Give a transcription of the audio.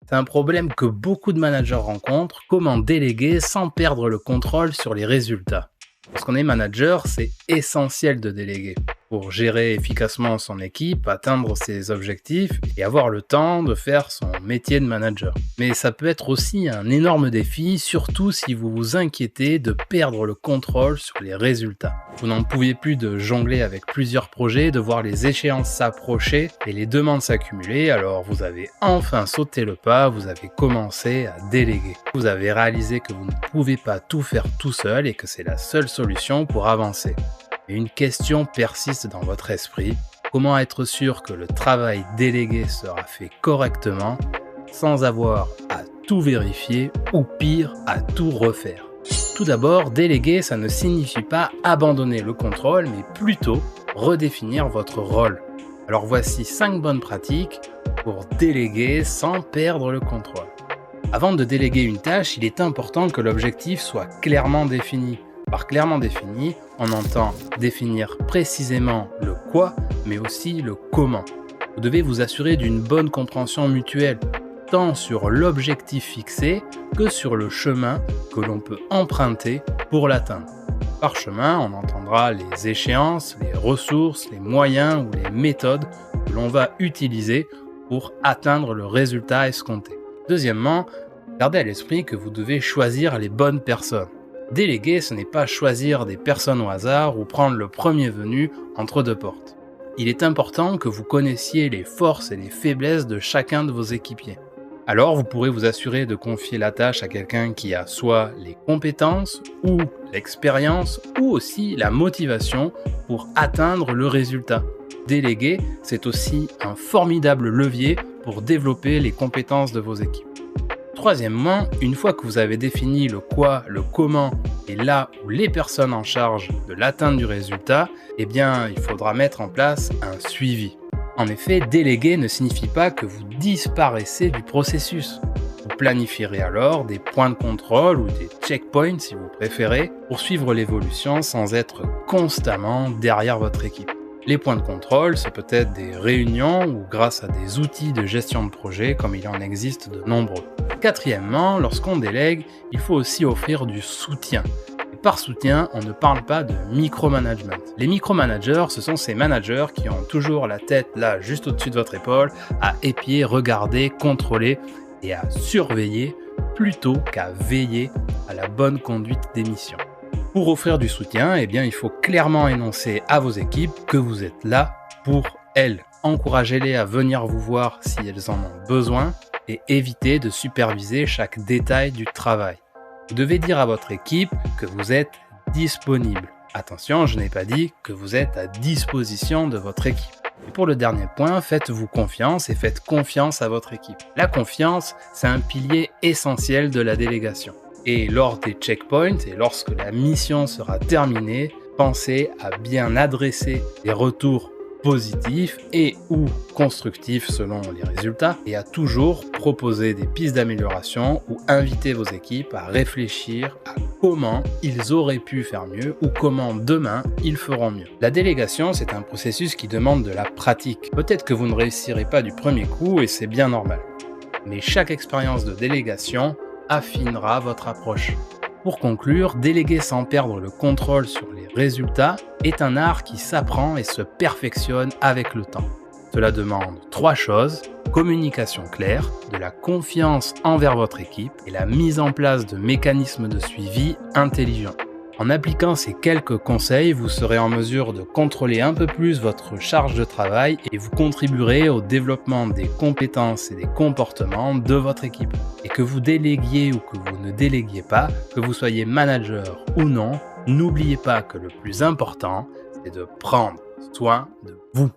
C'est un problème que beaucoup de managers rencontrent, comment déléguer sans perdre le contrôle sur les résultats. Lorsqu'on est manager, c'est essentiel de déléguer pour gérer efficacement son équipe, atteindre ses objectifs et avoir le temps de faire son métier de manager. Mais ça peut être aussi un énorme défi, surtout si vous vous inquiétez de perdre le contrôle sur les résultats. Vous n'en pouviez plus de jongler avec plusieurs projets, de voir les échéances s'approcher et les demandes s'accumuler, alors vous avez enfin sauté le pas, vous avez commencé à déléguer. Vous avez réalisé que vous ne pouvez pas tout faire tout seul et que c'est la seule solution pour avancer. Mais une question persiste dans votre esprit, comment être sûr que le travail délégué sera fait correctement sans avoir à tout vérifier ou pire, à tout refaire? Tout d'abord, déléguer, ça ne signifie pas abandonner le contrôle, mais plutôt redéfinir votre rôle. Alors voici 5 bonnes pratiques pour déléguer sans perdre le contrôle. Avant de déléguer une tâche, il est important que l'objectif soit clairement défini. Par clairement défini, on entend définir précisément le quoi, mais aussi le comment. Vous devez vous assurer d'une bonne compréhension mutuelle, tant sur l'objectif fixé que sur le chemin que l'on peut emprunter pour l'atteindre. Par chemin, on entendra les échéances, les ressources, les moyens ou les méthodes que l'on va utiliser pour atteindre le résultat escompté. Deuxièmement, gardez à l'esprit que vous devez choisir les bonnes personnes. Déléguer, ce n'est pas choisir des personnes au hasard ou prendre le premier venu entre deux portes. Il est important que vous connaissiez les forces et les faiblesses de chacun de vos équipiers. Alors, vous pourrez vous assurer de confier la tâche à quelqu'un qui a soit les compétences ou l'expérience ou aussi la motivation pour atteindre le résultat. Déléguer, c'est aussi un formidable levier pour développer les compétences de vos équipes. Troisièmement, une fois que vous avez défini le quoi, le comment et là où les personnes en charge de l'atteinte du résultat, il faudra mettre en place un suivi. En effet, déléguer ne signifie pas que vous disparaissez du processus. Vous planifierez alors des points de contrôle ou des checkpoints si vous préférez pour suivre l'évolution sans être constamment derrière votre équipe. Les points de contrôle, c'est peut-être des réunions ou grâce à des outils de gestion de projet comme il en existe de nombreux. Quatrièmement, lorsqu'on délègue, il faut aussi offrir du soutien. Et par soutien, on ne parle pas de micromanagement. Les micromanagers, ce sont ces managers qui ont toujours la tête là, juste au-dessus de votre épaule, à épier, regarder, contrôler et à surveiller plutôt qu'à veiller à la bonne conduite des missions. Pour offrir du soutien, il faut clairement énoncer à vos équipes que vous êtes là pour elles. Encouragez-les à venir vous voir si elles en ont besoin et évitez de superviser chaque détail du travail. Vous devez dire à votre équipe que vous êtes disponible. Attention, je n'ai pas dit que vous êtes à disposition de votre équipe. Et pour le dernier point, faites-vous confiance et faites confiance à votre équipe. La confiance, c'est un pilier essentiel de la délégation. Et lors des checkpoints et lorsque la mission sera terminée, pensez à bien adresser des retours positifs et ou constructifs selon les résultats et à toujours proposer des pistes d'amélioration ou inviter vos équipes à réfléchir à comment ils auraient pu faire mieux ou comment demain ils feront mieux. La délégation, c'est un processus qui demande de la pratique. Peut-être que vous ne réussirez pas du premier coup et c'est bien normal. Mais chaque expérience de délégation affinera votre approche. Pour conclure, déléguer sans perdre le contrôle sur les résultats est un art qui s'apprend et se perfectionne avec le temps. Cela demande 3 choses, communication claire, de la confiance envers votre équipe et la mise en place de mécanismes de suivi intelligents. En appliquant ces quelques conseils, vous serez en mesure de contrôler un peu plus votre charge de travail et vous contribuerez au développement des compétences et des comportements de votre équipe. Et que vous déléguiez ou que vous ne déléguiez pas, que vous soyez manager ou non, n'oubliez pas que le plus important, c'est de prendre soin de vous.